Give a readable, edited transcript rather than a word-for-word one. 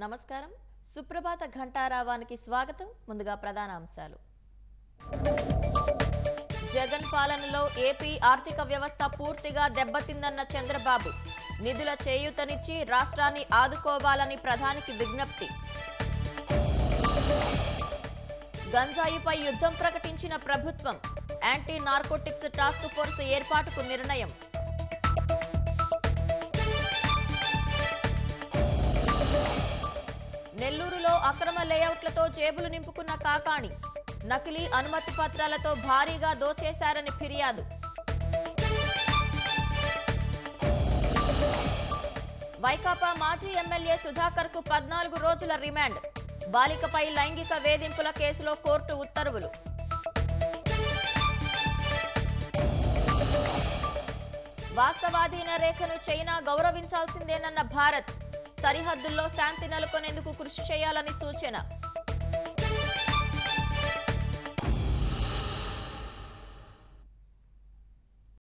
నమస్కారం. సుప్రభాత ఘంటారావానికి స్వాగతం. ముందుగా ప్రధాన అంశాలు. జగన్ పాలనలో ఏపీ ఆర్థిక వ్యవస్థ పూర్తిగా దెబ్బతిందన్న చంద్రబాబు. నిధుల చేయూతనిచ్చి రాష్ట్రాన్ని ఆదుకోవాలని ప్రధానికి విజ్ఞప్తి. గంజాయిపై యుద్ధం ప్రకటించిన ప్రభుత్వం. యాంటీ నార్కోటిక్స్ టాస్క్ ఫోర్స్ ఏర్పాటుకు నిర్ణయం. నెల్లూరులో అక్రమ లేఅవుట్లతో జేబులు నింపుకున్న కాకాణి. నకిలీ అనుమతి పత్రాలతో భారీగా దోచేశారని ఫిర్యాదు. వైకాపా మాజీ ఎమ్మెల్యే సుధాకర్ కు 14 రోజుల రిమాండ్. బాలికపై లైంగిక వేధింపుల కేసులో కోర్టు ఉత్తర్వులు. వాస్తవాధీన రేఖను చైనా గౌరవించాల్సిందేనన్న భారత్. సరిహద్దుల్లో శాంతి నెలకొనేందుకు కృషి చేయాలని సూచన.